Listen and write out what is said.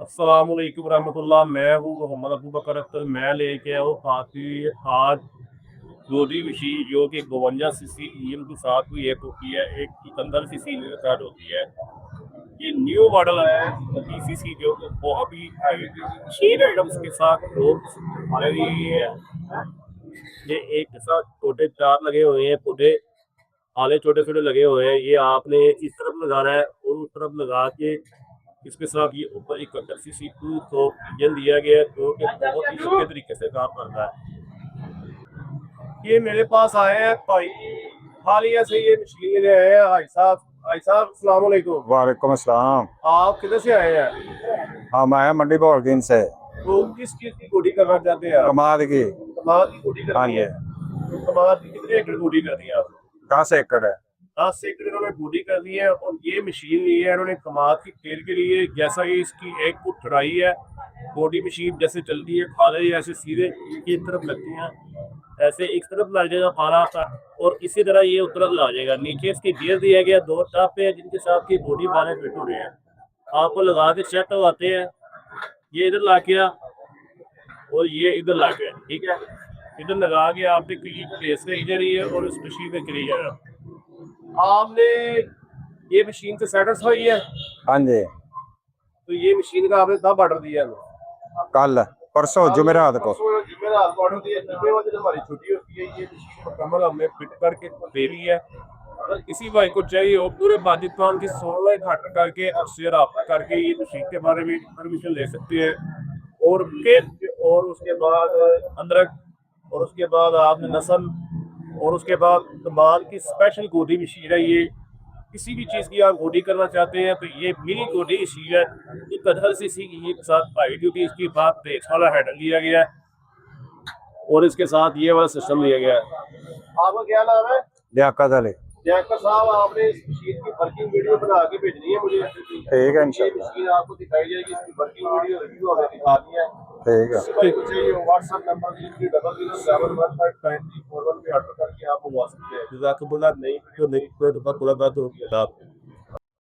अस्सलामुअलैकुम रहमतुल्लाह। मैं हूँ मोहम्मद अबू बकर अख्तर। मैं लेके आया हूँ काफ़ी आज दूसरी मशीन जो कि 52 सीसी इंजन के साथ हुई एक होती है, एक 15 सीसी इंजन के साथ होती है। ये न्यू मॉडल आया है 30 सीसी जो कि बहुत ही 6 आइटम्स के साथ लगी हुई है। ये एक के साथ छोटे तार लगे हुए हैं, छोटे आले छोटे छोटे लगे हुए हैं। ये आपने इस तरफ लगाना है और उस तरफ लगा के इसके साथ ये ऊपर एक 70 सीसी तो इंजन दिया गया है जो कि बहुत ही अच्छे तरीके से काम करता है। ये मेरे पास आए हैं भाई, हालिया से ये मशीन ले आए हैं भाई साहब। भाई साहब अस्सलाम वालेकुम। वालेकुम अस्सलाम। आप किधर से आए हैं? हम आए मंडी भौलदीन से। तो किस चीज की कोडिंग करना चाहते हैं आप? कमाद की। कमाद की कोडिंग हाँ करनी जी। है। तो कमाद की कितने एकड़ कोडिंग करनी है आप? 10 एकड़ है। 10 एकड़ इन्होंने बूटी करनी है और ये मशीन ली है इन्होंने कमाद की खेल के लिए। जैसा ही इसकी 1 फुट चौड़ाई है, बॉडी मशीन जैसे चलती है खाले ऐसे सीधे एक तरफ लगती है, ऐसे एक तरफ लग जाएगा खाला और इसी तरह ये उस तरफ लग जाएगा। नीचे इसकी गियर दिया गया 2 टापे हैं जिनके साथ की बॉडी वाले फिट हो रहे हैं। आपको लगा के सेट करवाते हैं। ये इधर ला के और ये इधर ला के, ठीक है, इधर लगा के आपने प्लेस में इधर ही है और उस मशीन में चली जाएगा। आपने ये मशीन से सेटिस्फाई है? हाँ जी। तो ये मशीन का आपने कब ऑर्डर दिया है? कल परसों जुमेरात को। जुमेरात को ऑर्डर दिया। जुम्मेवार दिन हमारी छुट्टी होती है। ये मशीन मुकम्मल हमने फिट करके दे दी है। अगर किसी भाई को चाहिए हो पूरे पाकिस्तान की 16 घाट करके उससे रब्ता करके ये मशीन के बारे में परमिशन ले सकते हैं। और उसके बाद अंदरक और उसके बाद आपने नस्ल और उसके बाद कमाल की स्पेशल गोदी मशीन है। ये किसी भी चीज़ की आप गोदी करना चाहते हैं तो ये मिनी गोदी मशीन है। ये 15 सीसी की के साथ हाई ड्यूटी इसकी बात ब्रेक्स वाला हैंडल दिया गया है और इसके साथ ये वाला सिस्टम दिया गया है। आपका क्या नाम है? लियाकत अली। जयकर साहब, आपने इस मशीन की वर्किंग वीडियो बना के भेजनी है मुझे। ठीक है ये इंशाल्लाह। मशीन आपको दिखाई जाएगी, इसकी वर्किंग वीडियो रिव्यू हमें दिखानी है। ठीक है। चाहिए व्हाट्सएप नंबर 0007159341 पे ऑर्डर करके आप मंगवा सकते हैं। जज़ाकल्लाह। नई वीडियो नई कोई तो